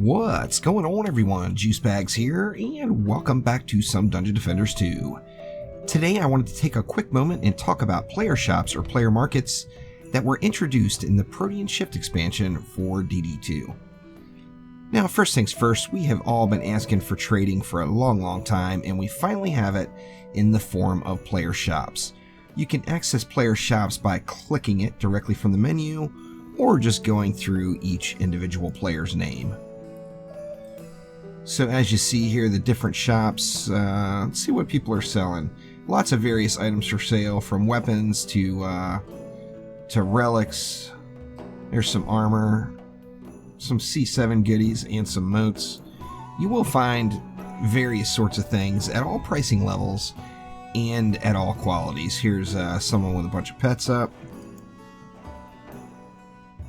What's going on, everyone? Juicebags here, and welcome back to some Dungeon Defenders 2. Today I wanted to take a quick moment and talk about player shops or player markets that were introduced in the Protean Shift expansion for DD2. Now, first things first, we have all been asking for trading for a long time, and we finally have it in the form of player shops. You can access player shops by clicking it directly from the menu, or just going through each individual player's name. So as you see here, the different shops, let's see what people are selling. Lots of various items for sale, from weapons to relics. There's some armor, some C7 goodies, and some moats. You will find various sorts of things at all pricing levels and at all qualities. Here's someone with a bunch of pets up.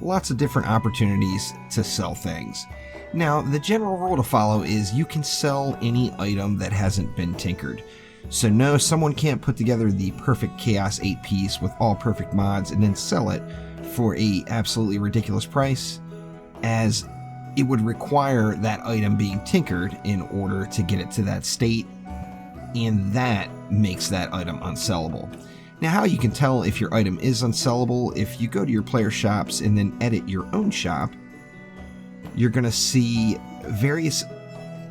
Lots of different opportunities to sell things. Now, the general rule to follow is you can sell any item that hasn't been tinkered. So no, someone can't put together the perfect Chaos 8 piece with all perfect mods and then sell it for a absolutely ridiculous price, as it would require that item being tinkered in order to get it to that state, and that makes that item unsellable. Now, how you can tell if your item is unsellable, if you go to your player shops and then edit your own shop, you're going to see various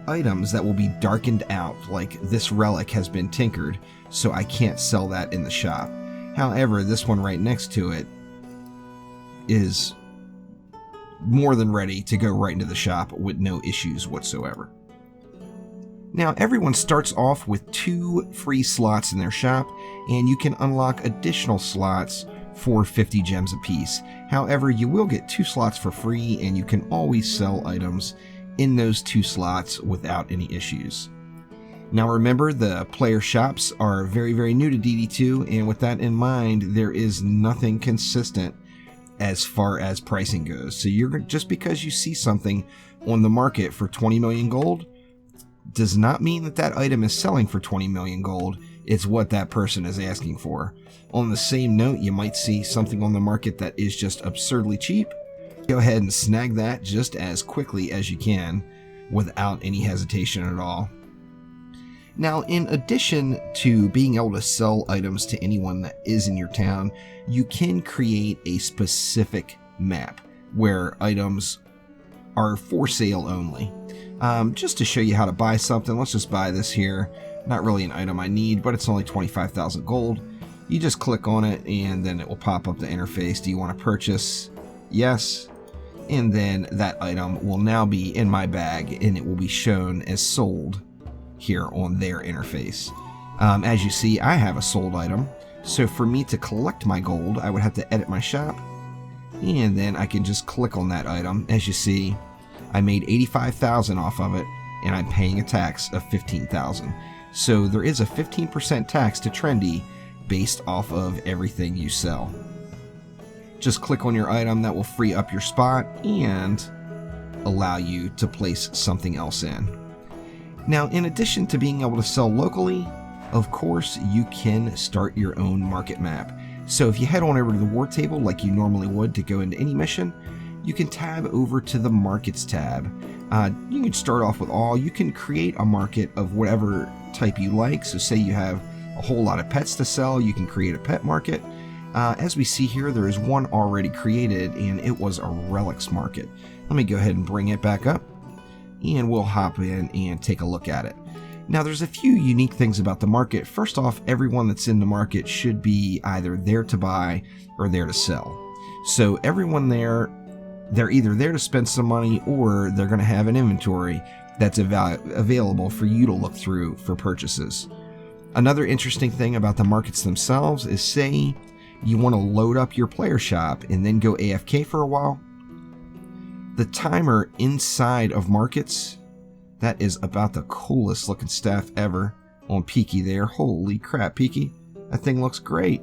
items that will be darkened out, like this relic has been tinkered, so I can't sell that in the shop. However, this one right next to it is more than ready to go right into the shop with no issues whatsoever. Now, everyone starts off with 2 free slots in their shop, and you can unlock additional slots for 50 gems apiece. However, you will get 2 slots for free, and you can always sell items in those 2 slots without any issues. Now remember, the player shops are very new to DD2, and with that in mind, there is nothing consistent as far as pricing goes. So just because you see something on the market for 20 million gold does not mean that that item is selling for 20 million gold. It's what that person is asking for. On the same note, you might see something on the market that is just absurdly cheap. Go ahead and snag that just as quickly as you can without any hesitation at all. Now, in addition to being able to sell items to anyone that is in your town, you can create a specific map where items are for sale only. Just to show you how to buy something, let's just buy this here. Not really an item I need, but it's only 25,000 gold. You just click on it and then it will pop up the interface. Do you want to purchase? Yes. And then that item will now be in my bag and it will be shown as sold here on their interface. As you see, I have a sold item. So for me to collect my gold, I would have to edit my shop, and then I can just click on that item. As you see, I made 85,000 off of it, and I'm paying a tax of 15,000. So there is a 15% tax to Trendy based off of everything you sell. Just click on your item, that will free up your spot and allow you to place something else in. Now, in addition to being able to sell locally, of course, you can start your own market map. So if you head on over to the war table like you normally would to go into any mission, you can tab over to the markets tab. You can start off with all. You can create a market of whatever type you like. So say you have a whole lot of pets to sell, you can create a pet market. As we see here, there is one already created, and it was a relics market. Let me go ahead and bring it back up, and we'll hop in and take a look at it. Now, there's a few unique things about the market. First off, everyone that's in the market should be either there to buy or there to sell. So everyone there, they're either there to spend some money or they're going to have an inventory that's available for you to look through for purchases. Another interesting thing about the markets themselves is, say you want to load up your player shop and then go AFK for a while. The timer inside of markets, that is about the coolest looking staff ever on Peaky there. Holy crap, Peaky. That thing looks great.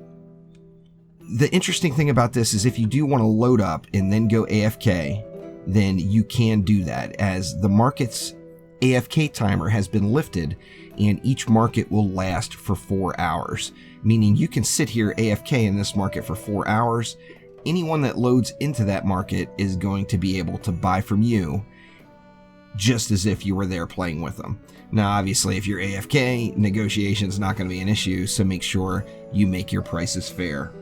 The interesting thing about this is if you do want to load up and then go AFK, then you can do that, as the market's AFK timer has been lifted and each market will last for 4 hours. Meaning you can sit here AFK in this market for 4 hours. Anyone that loads into that market is going to be able to buy from you just as if you were there playing with them. Now, obviously, if you're AFK, negotiation's not going to be an issue, so make sure you make your prices fair.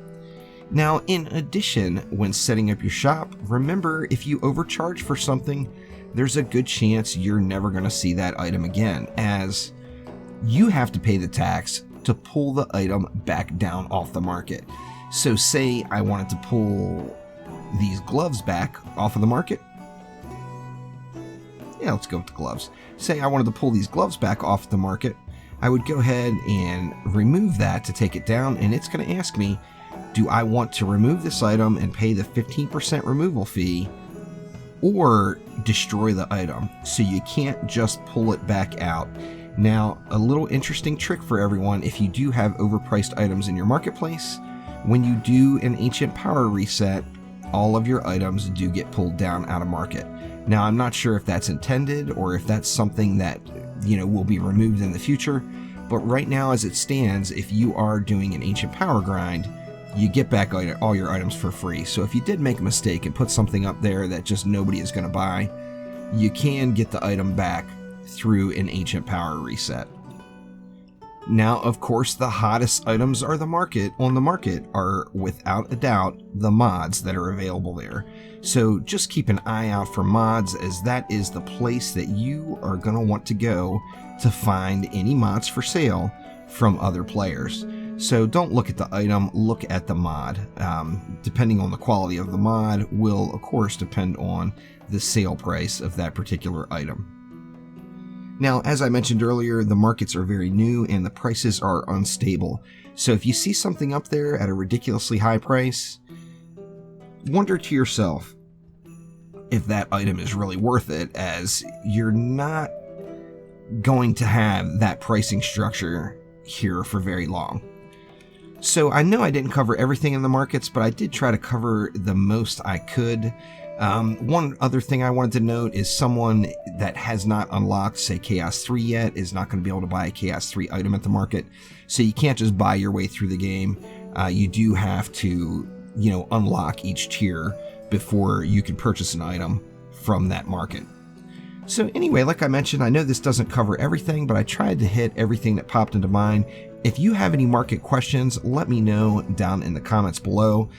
Now, in addition, when setting up your shop, remember if you overcharge for something, there's a good chance you're never going to see that item again, as you have to pay the tax to pull the item back down off the market. So say I wanted to pull these gloves back off of the market. Yeah, let's go with the gloves. Say I wanted to pull these gloves back off the market. I would go ahead and remove that to take it down, and it's going to ask me, do I want to remove this item and pay the 15% removal fee, or destroy the item? So you can't just pull it back out. Now, a little interesting trick for everyone: if you do have overpriced items in your marketplace, when you do an Ancient Power reset, all of your items do get pulled down out of market. Now, I'm not sure if that's intended or if that's something that, will be removed in the future, but right now as it stands, if you are doing an Ancient Power grind, you get back all your items for free. So if you did make a mistake and put something up there that just nobody is going to buy, you can get the item back through an Ancient Power reset. Now, of course, the hottest items on the market are without a doubt the mods that are available there. So just keep an eye out for mods, as that is the place that you are going to want to go to find any mods for sale from other players. So don't look at the item, look at the mod. Depending on the quality of the mod will, of course, depend on the sale price of that particular item. Now, as I mentioned earlier, the markets are very new and the prices are unstable. So if you see something up there at a ridiculously high price, wonder to yourself if that item is really worth it, as you're not going to have that pricing structure here for very long. So I know I didn't cover everything in the markets, but I did try to cover the most I could. One other thing I wanted to note is someone that has not unlocked, say, Chaos 3 yet is not going to be able to buy a Chaos 3 item at the market. So you can't just buy your way through the game. You do have to, unlock each tier before you can purchase an item from that market. So anyway, like I mentioned, I know this doesn't cover everything, but I tried to hit everything that popped into mind. If you have any market questions, let me know down in the comments below.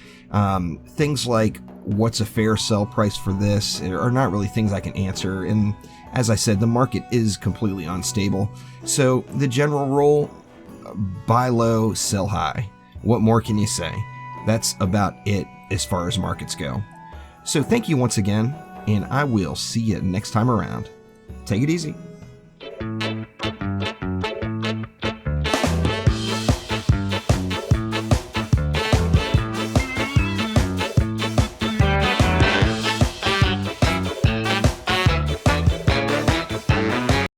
Things like what's a fair sell price for this are not really things I can answer. And as I said, the market is completely unstable. So the general rule, buy low, sell high. What more can you say? That's about it as far as markets go. So thank you once again, and I will see you next time around. Take it easy.